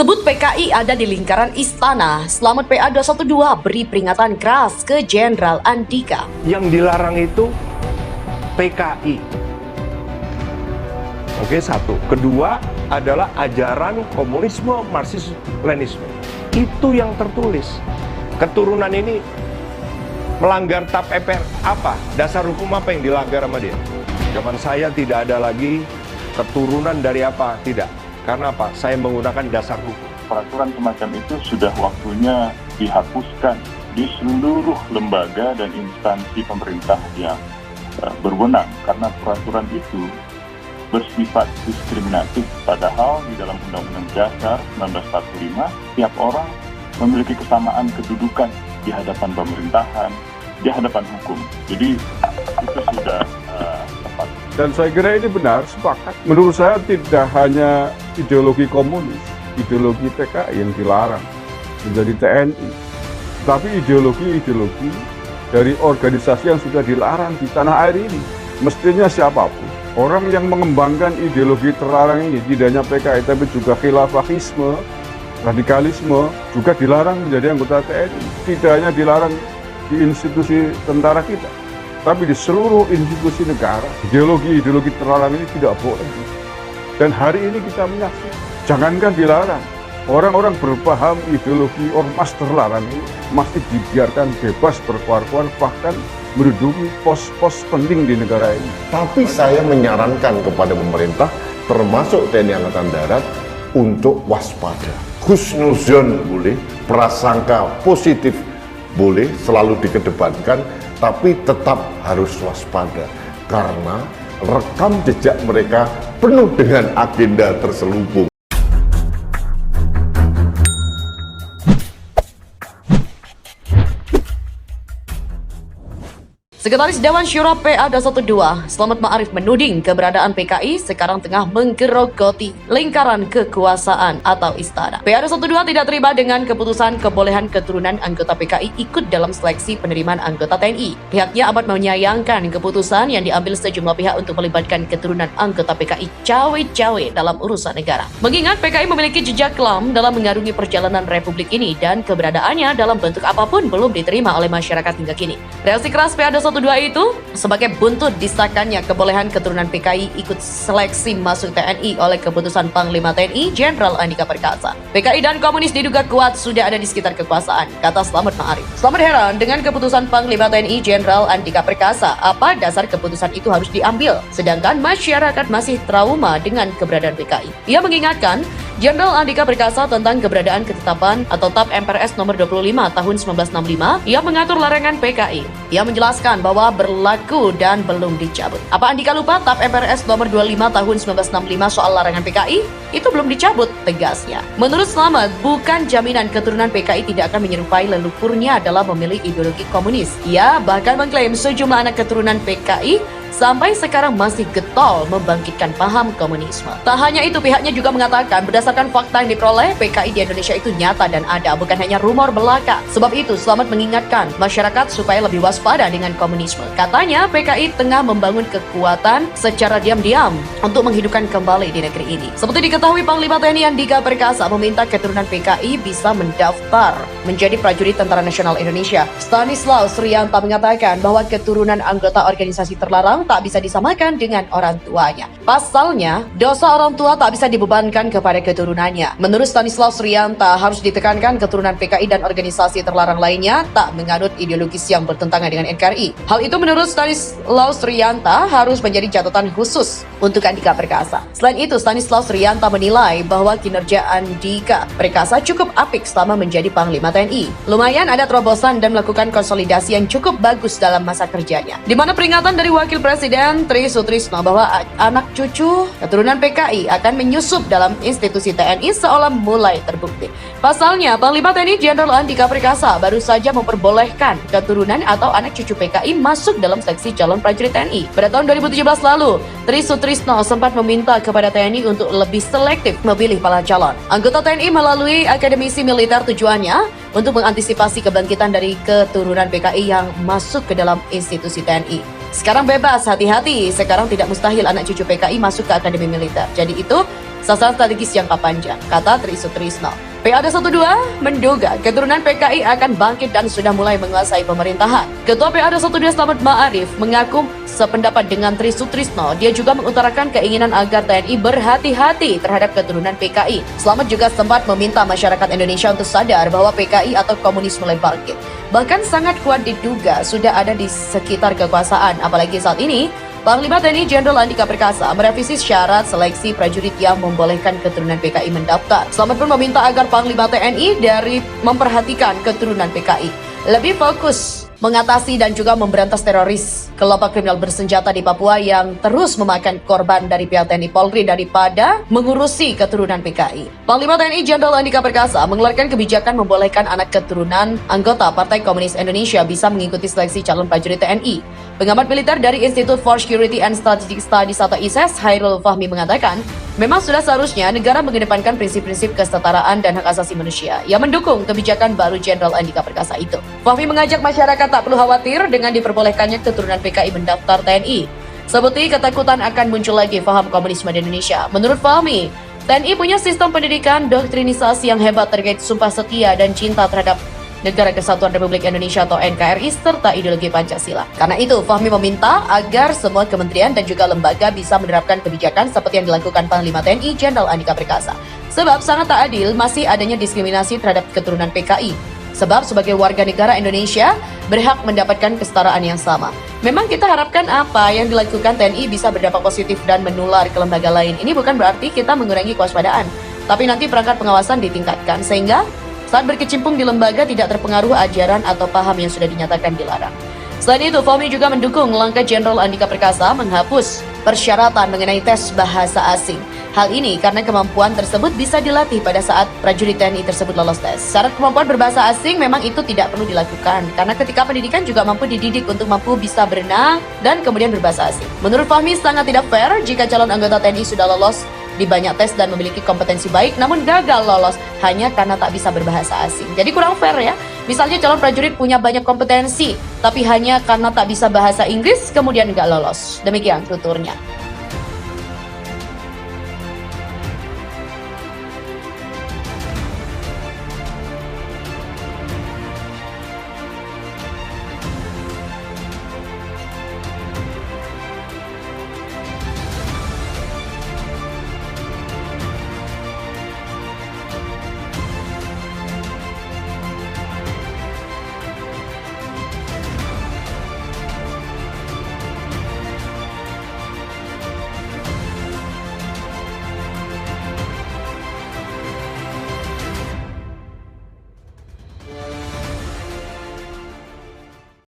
Sebut PKI ada di lingkaran istana, Slamet PA 212 beri peringatan keras ke Jenderal Andika. Yang dilarang itu PKI. Oke, satu. Kedua adalah ajaran komunisme, Marxisme, Leninisme. Itu yang tertulis. Keturunan ini melanggar TAP MPR apa? Dasar hukum apa yang dilanggar sama dia? Zaman saya tidak ada lagi keturunan dari apa? Tidak. Karena apa? Saya menggunakan dasar hukum. Peraturan semacam itu sudah waktunya dihapuskan di seluruh lembaga dan instansi pemerintah yang berwenang. Karena peraturan itu bersifat diskriminatif. Padahal di dalam Undang-Undang Dasar 1945, tiap orang memiliki kesamaan kedudukan di hadapan pemerintahan, di hadapan hukum. Jadi itu sudah tepat. Dan saya kira ini benar, sepakat. Menurut saya tidak hanya ideologi komunis, ideologi PKI yang dilarang menjadi TNI, tapi ideologi-ideologi dari organisasi yang sudah dilarang di tanah air ini. Mestinya siapapun, orang yang mengembangkan ideologi terlarang ini, tidak hanya PKI, tapi juga khilafahisme, radikalisme, juga dilarang menjadi anggota TNI. Tidak hanya dilarang di institusi tentara kita, tapi di seluruh institusi negara, ideologi-ideologi terlarang ini tidak boleh. Dan hari ini kita menyaksikan, jangankan dilarang, orang-orang berpaham ideologi ormas terlarang ini masih dibiarkan bebas berkuar-kuar, bahkan menduduki pos-pos penting di negara ini. Tapi saya menyarankan kepada pemerintah, termasuk TNI Angkatan Darat, untuk waspada. Husnuzon boleh, prasangka positif boleh, selalu dikedepankan, tapi tetap harus waspada karena rekam jejak mereka penuh dengan agenda terselubung. Sekretaris Dewan Syura PA 212, Slamet Ma'arif menuding keberadaan PKI sekarang tengah menggerogoti lingkaran kekuasaan atau istana. PA 212 tidak terima dengan keputusan kebolehan keturunan anggota PKI ikut dalam seleksi penerimaan anggota TNI. Pihaknya amat menyayangkan keputusan yang diambil sejumlah pihak untuk melibatkan keturunan anggota PKI cawe-cawe dalam urusan negara. Mengingat PKI memiliki jejak kelam dalam mengarungi perjalanan Republik ini dan keberadaannya dalam bentuk apapun belum diterima oleh masyarakat hingga kini. Reaksi keras PA 212 itu sebagai buntut disahkannya kebolehan keturunan PKI ikut seleksi masuk TNI oleh keputusan Panglima TNI Jenderal Andika Perkasa. PKI dan komunis diduga kuat sudah ada di sekitar kekuasaan, kata Slamet Ma'arif. Slamet heran dengan keputusan Panglima TNI Jenderal Andika Perkasa. Apa dasar keputusan itu harus diambil, sedangkan masyarakat masih trauma dengan keberadaan PKI. Ia mengingatkan Jenderal Andika Perkasa tentang keberadaan ketetapan atau TAP MPRS nomor 25 tahun 1965 yang mengatur larangan PKI. Ia menjelaskan bahwa berlaku dan belum dicabut. Apa Andika lupa TAP MPRS nomor 25 tahun 1965 soal larangan PKI? Itu belum dicabut, tegasnya. Menurut Slamet, bukan jaminan keturunan PKI tidak akan menyerupai leluhurnya dalam memilih ideologi komunis. Ia bahkan mengklaim sejumlah anak keturunan PKI sampai sekarang masih getol membangkitkan paham komunisme. Tak hanya itu, pihaknya juga mengatakan berdasarkan fakta yang diperoleh, PKI di Indonesia itu nyata dan ada, bukan hanya rumor belaka. Sebab itu, Slamet mengingatkan masyarakat supaya lebih waspada dengan komunisme. Katanya, PKI tengah membangun kekuatan secara diam-diam untuk menghidupkan kembali di negeri ini. Seperti diketahui, Panglima TNI Andika Perkasa meminta keturunan PKI bisa mendaftar menjadi prajurit Tentara Nasional Indonesia. Stanislaus Rianta mengatakan bahwa keturunan anggota organisasi terlarang tak bisa disamakan dengan orang tuanya. Pasalnya, dosa orang tua tak bisa dibebankan kepada keturunannya. Menurut Stanislaus Rianta, harus ditekankan keturunan PKI dan organisasi terlarang lainnya tak menganut ideologis yang bertentangan dengan NKRI. Hal itu menurut Stanislaus Rianta harus menjadi catatan khusus untuk Andika Perkasa. Selain itu, Stanislaus Rianta menilai bahwa kinerja Andika Perkasa cukup apik selama menjadi Panglima TNI. Lumayan ada terobosan dan melakukan konsolidasi yang cukup bagus dalam masa kerjanya. Di mana peringatan dari Wakil Presiden Tri Sutrisno bahwa anak cucu keturunan PKI akan menyusup dalam institusi TNI seolah mulai terbukti. Pasalnya, Panglima TNI Jenderal Andika Perkasa baru saja memperbolehkan keturunan atau anak cucu PKI masuk dalam seleksi calon prajurit TNI. Pada tahun 2017 lalu, Tri Sutrisno sempat meminta kepada TNI untuk lebih selektif memilih para calon anggota TNI melalui akademisi militer, tujuannya untuk mengantisipasi kebangkitan dari keturunan PKI yang masuk ke dalam institusi TNI. Sekarang bebas, hati-hati. Sekarang tidak mustahil anak cucu PKI masuk ke akademi militer. Jadi itu sasaran strategis jangka panjang, kata Tri Sutrisno. PA212 menduga keturunan PKI akan bangkit dan sudah mulai menguasai pemerintahan. Ketua PA212 Slamet Ma'arif mengaku sependapat dengan Tri Sutrisno. Dia juga mengutarakan keinginan agar TNI berhati-hati terhadap keturunan PKI. Slamet juga sempat meminta masyarakat Indonesia untuk sadar bahwa PKI atau komunis mulai bangkit. Bahkan sangat kuat diduga sudah ada di sekitar kekuasaan, apalagi saat ini Panglima TNI Jenderal Andika Perkasa merevisi syarat seleksi prajurit yang membolehkan keturunan PKI mendaftar. Slamet pun meminta agar Panglima TNI dari memperhatikan keturunan PKI lebih fokus mengatasi dan juga memberantas teroris kelompok kriminal bersenjata di Papua yang terus memakan korban dari pihak TNI Polri daripada mengurusi keturunan PKI. Panglima TNI Jenderal Andika Perkasa mengeluarkan kebijakan membolehkan anak keturunan anggota Partai Komunis Indonesia bisa mengikuti seleksi calon prajurit TNI. Pengamat militer dari Institute for Security and Strategic Studies atau ISS, Hairul Fahmi mengatakan, memang sudah seharusnya negara mengedepankan prinsip-prinsip kesetaraan dan hak asasi manusia yang mendukung kebijakan baru Jenderal Andika Perkasa itu. Fahmi mengajak masyarakat tak perlu khawatir dengan diperbolehkannya keturunan PKI mendaftar TNI. Seperti ketakutan akan muncul lagi paham komunisme di Indonesia. Menurut Fahmi, TNI punya sistem pendidikan doktrinisasi yang hebat terkait sumpah setia dan cinta terhadap Negara Kesatuan Republik Indonesia atau NKRI serta ideologi Pancasila. Karena itu, Fahmi meminta agar semua kementerian dan juga lembaga bisa menerapkan kebijakan seperti yang dilakukan Panglima TNI Jenderal Andika Perkasa. Sebab sangat tak adil masih adanya diskriminasi terhadap keturunan PKI. Sebab sebagai warga negara Indonesia berhak mendapatkan kesetaraan yang sama. Memang kita harapkan apa yang dilakukan TNI bisa berdampak positif dan menular ke lembaga lain. Ini bukan berarti kita mengurangi kewaspadaan, tapi nanti perangkat pengawasan ditingkatkan sehingga saat berkecimpung di lembaga tidak terpengaruh ajaran atau paham yang sudah dinyatakan dilarang. Selain itu, Fahmi juga mendukung langkah Jenderal Andika Perkasa menghapus persyaratan mengenai tes bahasa asing. Hal ini karena kemampuan tersebut bisa dilatih pada saat prajurit TNI tersebut lolos tes. Syarat kemampuan berbahasa asing memang itu tidak perlu dilakukan, karena ketika pendidikan juga mampu dididik untuk mampu bisa berenang dan kemudian berbahasa asing. Menurut Fahmi sangat tidak fair jika calon anggota TNI sudah lolos di banyak tes dan memiliki kompetensi baik namun gagal lolos hanya karena tak bisa berbahasa asing. Jadi kurang fair ya. Misalnya calon prajurit punya banyak kompetensi tapi hanya karena tak bisa bahasa Inggris kemudian nggak lolos. Demikian tuturnya.